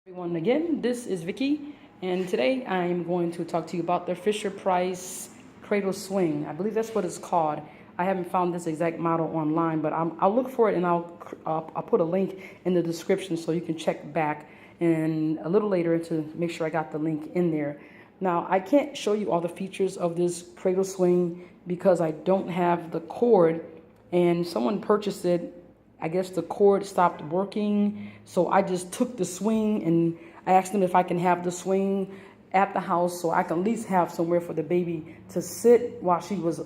Everyone, again, this is Vicky, and today I am going to talk to you about the Fisher-Price Cradle Swing. I believe that's what it's called. I haven't found this exact model online, but I'll look for it and I'll put a link in the description so you can check back and a little later to make sure I got the link in there. Now, I can't show you all the features of this cradle swing because I don't have the cord, and someone purchased it. I guess the cord stopped working, so I just took the swing and I asked them if I can have the swing at the house so I can at least have somewhere for the baby to sit while she was,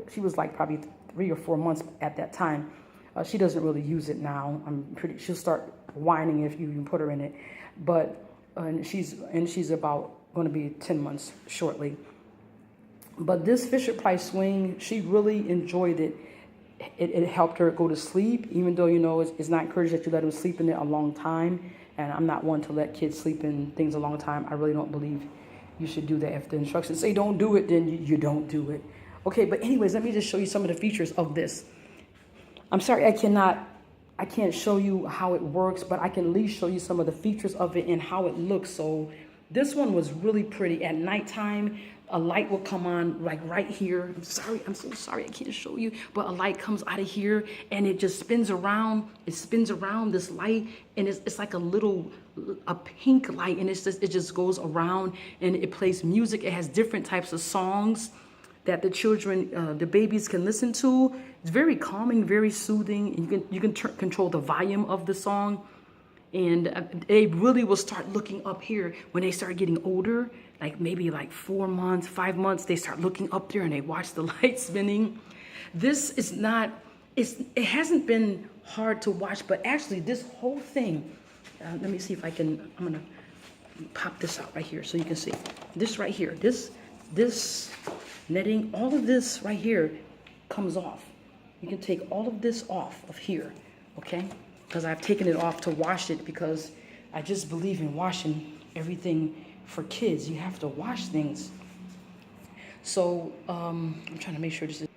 she was like probably 3 or 4 months at that time. She doesn't really use it now. She'll start whining if you even put her in it, but and she's about going to be 10 months shortly. But this Fisher-Price swing, she really enjoyed it. It helped her go to sleep, even though, it's not encouraged that you let them sleep in it a long time. And I'm not one to let kids sleep in things a long time. I really don't believe you should do that. If the instructions say don't do it, then you don't do it. Okay, but anyways, let me just show you some of the features of this. I'm sorry, I can't show you how it works, but I can at least show you some of the features of it and how it looks. So this one was really pretty. At nighttime, a light will come on like right here. I'm so sorry I can't show you, but a light comes out of here and it just spins around. It spins around this light, and it's like a pink light, and it just goes around and it plays music. It has different types of songs that the children, the babies can listen to. It's very calming, very soothing. And you can control the volume of the song. And they really will start looking up here when they start getting older, like maybe like 4 months, 5 months, they start looking up there and they watch the light spinning. This is not, it hasn't been hard to watch, but actually this whole thing, let me see if I'm gonna pop this out right here so you can see. This right here, this netting, all of this right here comes off. You can take all of this off of here, okay? Because I've taken it off to wash it, because I just believe in washing everything for kids. You have to wash things. So I'm trying to make sure this is,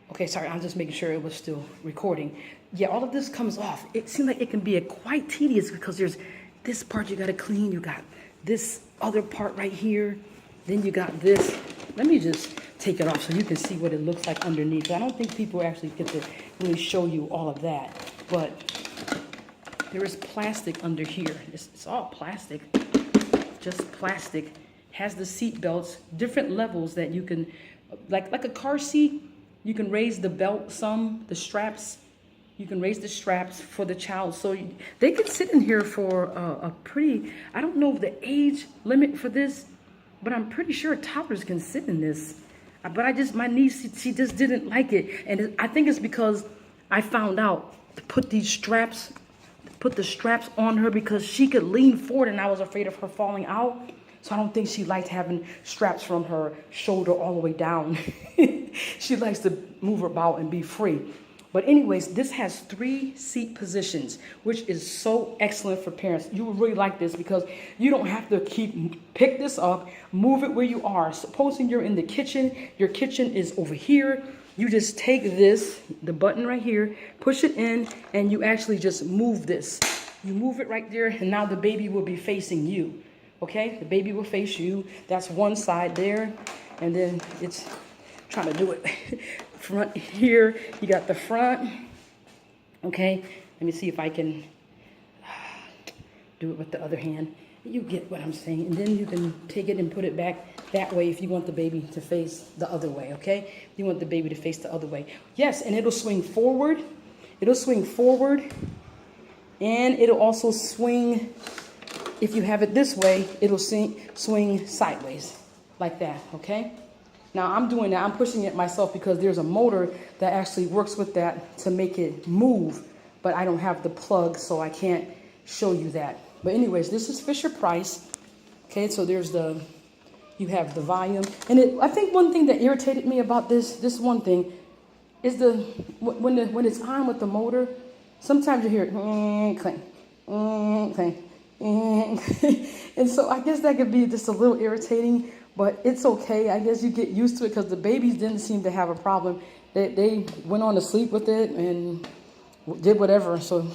okay, sorry, I'm just making sure it was still recording. Yeah, all of this comes off. It seems like it can be quite tedious because there's this part you gotta clean, you got this other part right here, then you got this. Let me just take it off so you can see what it looks like underneath. I don't think people actually get to really show you all of that, but there is plastic under here. It's all plastic, just plastic. Has the seat belts, different levels that you can, like a car seat, you can raise the belt some, the straps. You can raise the straps for the child. So they could sit in here for a pretty, I don't know the age limit for this, but I'm pretty sure toddlers can sit in this. But my niece, she just didn't like it. And I think it's because I found out to put the straps on her because she could lean forward and I was afraid of her falling out. So I don't think she liked having straps from her shoulder all the way down. She likes to move about and be free. But anyways, this has 3 seat positions, which is so excellent for parents. You will really like this because you don't have to pick this up, move it where you are. Supposing you're in the kitchen, your kitchen is over here. You just take this, the button right here, push it in, and you actually just move this. You move it right there, and now the baby will be facing you, okay? The baby will face you. That's one side there, and then it's trying to do it. Front here, you got the front, okay? Let me see if I can do it with the other hand. You get what I'm saying, and then you can take it and put it back that way if you want the baby to face the other way, okay? You want the baby to face the other way. Yes, and it'll swing forward. It'll swing forward, and it'll also swing, if you have it this way, it'll swing sideways like that, okay? Now I'm doing that, I'm pushing it myself because there's a motor that actually works with that to make it move, but I don't have the plug, so I can't show you that. But anyways, this is Fisher-Price. Okay, so you have the volume. And I think one thing that irritated me about this one thing is when it's on with the motor, sometimes you hear clang, clang, and so I guess that could be just a little irritating, but it's okay. I guess you get used to it because the babies didn't seem to have a problem. They went on to sleep with it and did whatever. So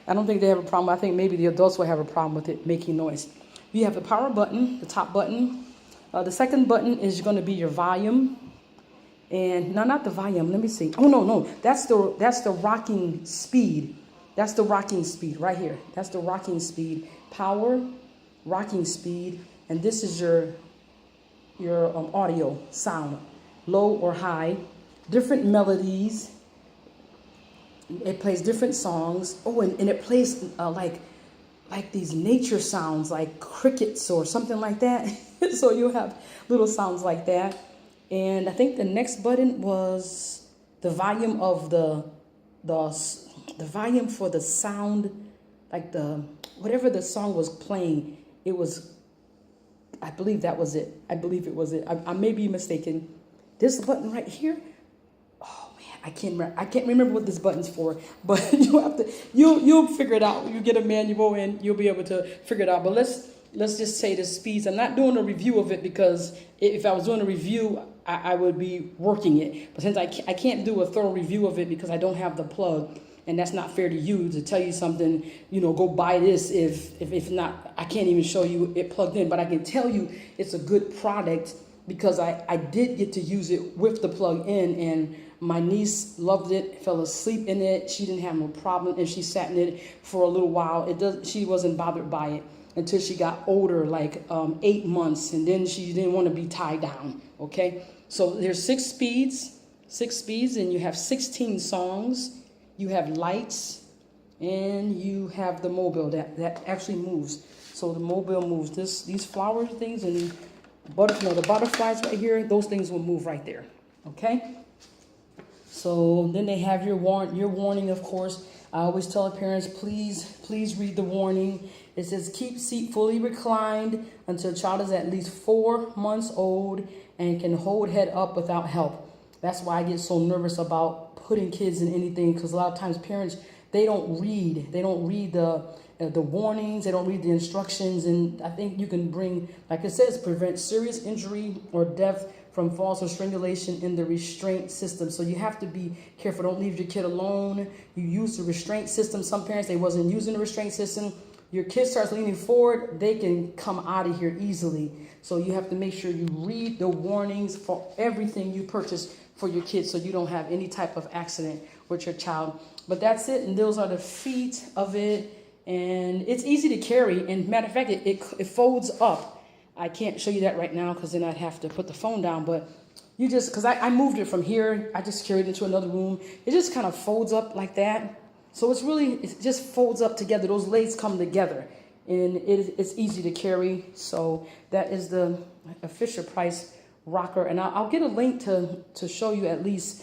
I don't think they have a problem. I think maybe the adults will have a problem with it making noise. You have the power button, the top button. The second button is going to be your volume. And no, not the volume. Let me see. Oh, no. That's the rocking speed. That's the rocking speed right here. That's the rocking speed. Power, rocking speed. And this is your audio sound, low or high. Different melodies. It plays different songs. Oh, and it plays like these nature sounds, like crickets or something like that. So you'll have little sounds like that. And I think the next button was the volume of the volume for the sound, like whatever the song was playing. It was, I believe that was it. I believe it was it. I may be mistaken. This button right here. I can't remember what this button's for, but you'll figure it out. You get a manual and you'll be able to figure it out. But let's just say the speeds. I'm not doing a review of it because if I was doing a review, I would be working it. But since I can't do a thorough review of it because I don't have the plug, and that's not fair to you to tell you something, go buy this if not, I can't even show you it plugged in. But I can tell you it's a good product because I did get to use it with the plug in, and my niece loved it, fell asleep in it. She didn't have no problem, and she sat in it for a little while. She wasn't bothered by it until she got older, like 8 months, and then she didn't want to be tied down. Okay, so there's six speeds, and you have 16 songs. You have lights, and you have the mobile that actually moves. So the mobile moves. These flower things and the butterflies right here. Those things will move right there. Okay. So then they have your warning, of course. I always tell the parents, please read the warning. It says, keep seat fully reclined until child is at least 4 months old and can hold head up without help. That's why I get so nervous about putting kids in anything, because a lot of times parents, they don't read the warnings, they don't read the instructions. And I think you can bring, like it says, prevent serious injury or death from false or strangulation in the restraint system. So you have to be careful. Don't leave your kid alone. You use the restraint system. Some parents, they wasn't using the restraint system. Your kid starts leaning forward, they can come out of here easily. So you have to make sure you read the warnings for everything you purchase for your kids, so you don't have any type of accident with your child. But that's it, and those are the feet of it, and it's easy to carry. And matter of fact, it folds up. I can't show you that right now because then I'd have to put the phone down, but you just, because I moved it from here, I just carried it into another room. It just kind of folds up like that. So it just folds up together. Those legs come together, and it's easy to carry. So that is the Fisher-Price rocker, and I'll get a link to show you at least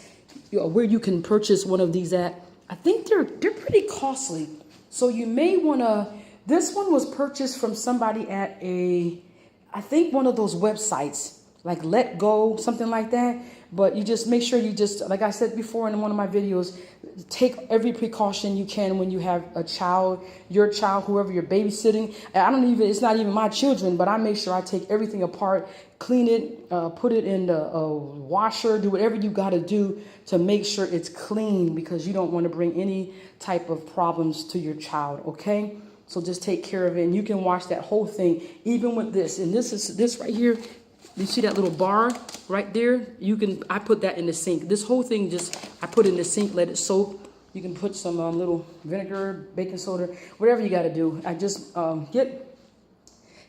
where you can purchase one of these at. I think they're pretty costly, so you may want to. This one was purchased from somebody at I think one of those websites like Let Go, something like that. But you just make sure you just, like I said before in one of my videos, take every precaution you can when you have a child, your child, whoever you're babysitting. It's not even my children, but I make sure I take everything apart, clean it, put it in the washer, do whatever you got to do to make sure it's clean, because you don't want to bring any type of problems to your child, okay? So just take care of it, and you can wash that whole thing, even with this. And this right here, you see that little bar right there? I put that in the sink. This whole thing I put in the sink, let it soak. You can put some little vinegar, baking soda, whatever you got to do. I just get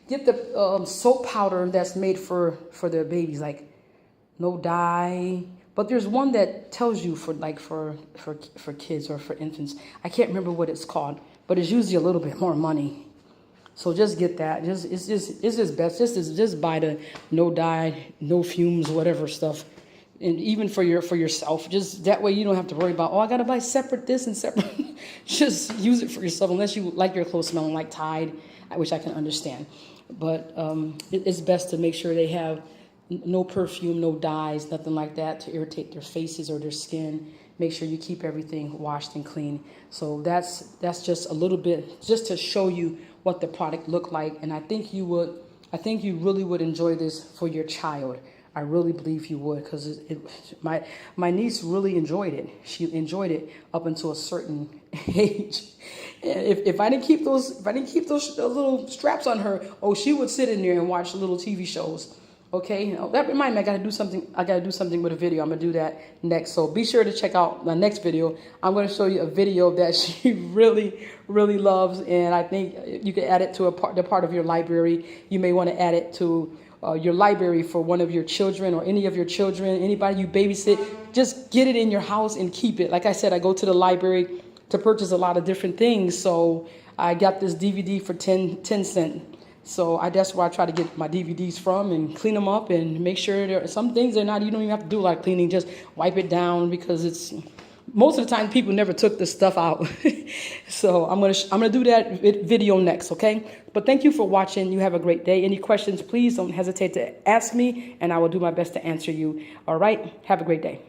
the soap powder that's made for the babies, like no dye. But there's one that tells you for kids or for infants. I can't remember what it's called, but it's usually a little bit more money. So just get that. It's just best. Just buy the no dye, no fumes, whatever stuff, and even for yourself. Just that way you don't have to worry about, I gotta buy separate this and separate. Just use it for yourself, unless you like your clothes smelling like Tide, which I can understand. But it's best to make sure they have no perfume, no dyes, nothing like that to irritate their faces or their skin. Make sure you keep everything washed and clean. So that's just a little bit, just to show you what the product looked like. And I think you really would enjoy this for your child. I really believe you would, because my niece really enjoyed it. She enjoyed it up until a certain age. And if I didn't keep those little straps on her, oh, she would sit in there and watch little TV shows. Okay, now, that reminds me, I gotta do something with a video. I'm gonna do that next. So be sure to check out my next video. I'm gonna show you a video that she really loves, and I think you can add it to the part of your library. You may want to add it to your library for one of your children or any of your children, anybody you babysit. Just get it in your house and keep it. Like I said, I go to the library to purchase a lot of different things. So I got this DVD for 10 cents. So that's where I try to get my DVDs from and clean them up and make sure there are some things you don't even have to do a lot of cleaning. Just wipe it down, because it's most of the time people never took this stuff out. So I'm gonna do that video next, okay? But thank you for watching. You have a great day. Any questions, please don't hesitate to ask me, and I will do my best to answer you. All right, have a great day.